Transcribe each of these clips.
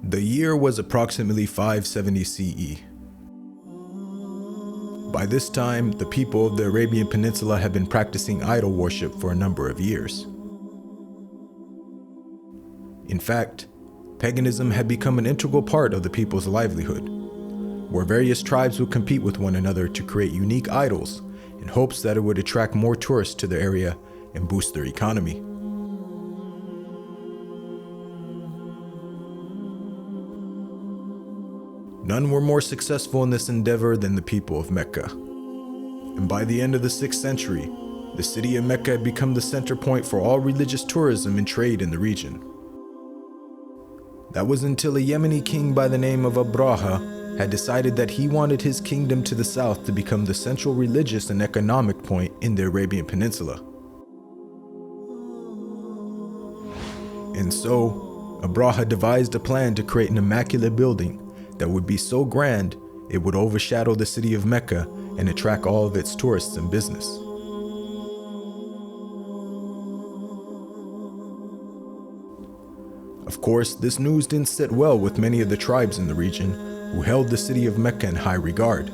The year was approximately 570 CE. By this time, the people of the Arabian Peninsula had been practicing idol worship for a number of years. In fact, paganism had become an integral part of the people's livelihood, where various tribes would compete with one another to create unique idols in hopes that it would attract more tourists to their area and boost their economy. None were more successful in this endeavor than the people of Mecca. And by the end of the 6th century, the city of Mecca had become the center point for all religious tourism and trade in the region. That was until a Yemeni king by the name of Abraha had decided that he wanted his kingdom to the south to become the central religious and economic point in the Arabian Peninsula. And so, Abraha devised a plan to create an immaculate building that would be so grand it would overshadow the city of Mecca and attract all of its tourists and business. Of course, this news didn't sit well with many of the tribes in the region who held the city of Mecca in high regard.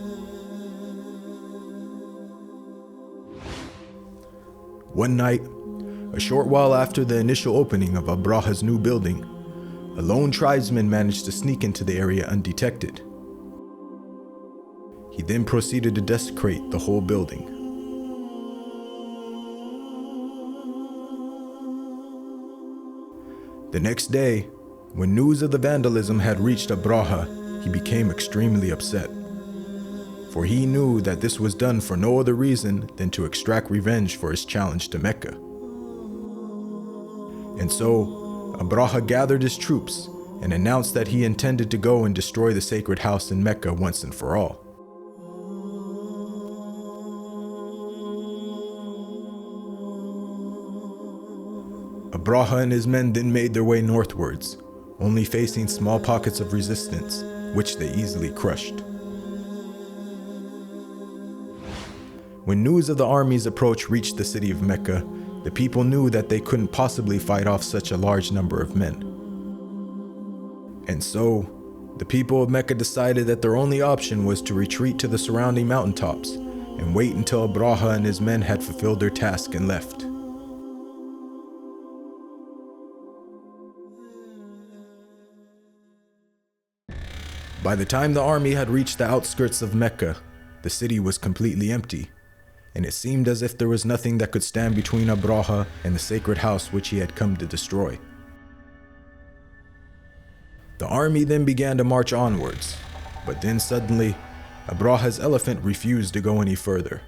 One night, a short while after the initial opening of Abraha's new building, a lone tribesman managed to sneak into the area undetected. He then proceeded to desecrate the whole building. The next day, when news of the vandalism had reached Abraha, he became extremely upset, for he knew that this was done for no other reason than to extract revenge for his challenge to Mecca. And so, Abraha gathered his troops and announced that he intended to go and destroy the sacred house in Mecca once and for all. Abraha and his men then made their way northwards, only facing small pockets of resistance, which they easily crushed. When news of the army's approach reached the city of Mecca, the people knew that they couldn't possibly fight off such a large number of men. And so, the people of Mecca decided that their only option was to retreat to the surrounding mountaintops and wait until Abraha and his men had fulfilled their task and left. By the time the army had reached the outskirts of Mecca, the city was completely empty, and it seemed as if there was nothing that could stand between Abraha and the sacred house which he had come to destroy. The army then began to march onwards, but then suddenly, Abraha's elephant refused to go any further.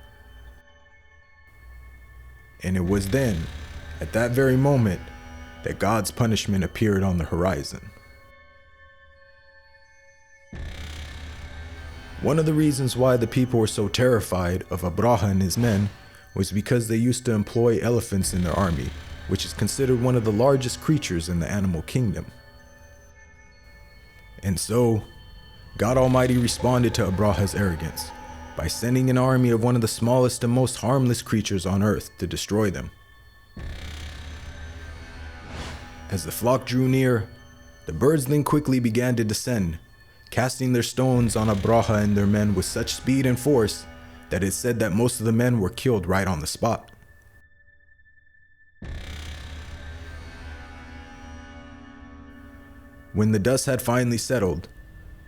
And it was then, at that very moment, that God's punishment appeared on the horizon. One of the reasons why the people were so terrified of Abraha and his men was because they used to employ elephants in their army, which is considered one of the largest creatures in the animal kingdom. And so, God Almighty responded to Abraha's arrogance by sending an army of one of the smallest and most harmless creatures on earth to destroy them. As the flock drew near, the birds then quickly began to descend, casting their stones on Abraha and their men with such speed and force that it said that most of the men were killed right on the spot. When the dust had finally settled,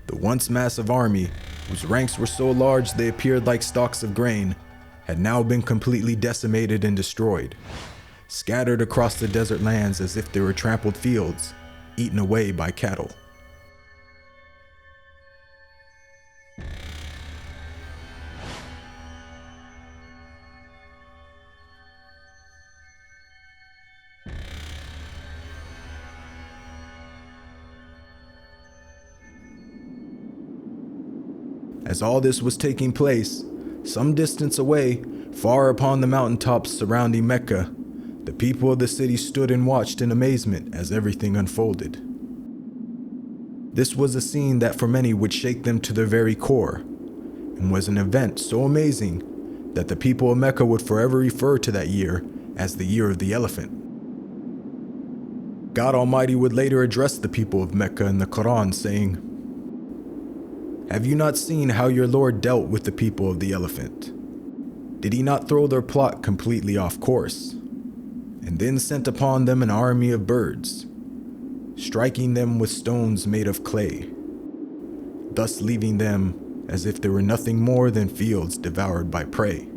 the once massive army, whose ranks were so large they appeared like stalks of grain, had now been completely decimated and destroyed, scattered across the desert lands as if they were trampled fields, eaten away by cattle. As all this was taking place, some distance away, far upon the mountaintops surrounding Mecca, the people of the city stood and watched in amazement as everything unfolded. This was a scene that for many would shake them to their very core, and was an event so amazing that the people of Mecca would forever refer to that year as the Year of the Elephant. God Almighty would later address the people of Mecca in the Quran, saying, "Have you not seen how your Lord dealt with the people of the elephant? Did he not throw their plot completely off course, and then sent upon them an army of birds, striking them with stones made of clay, thus leaving them as if they were nothing more than fields devoured by prey?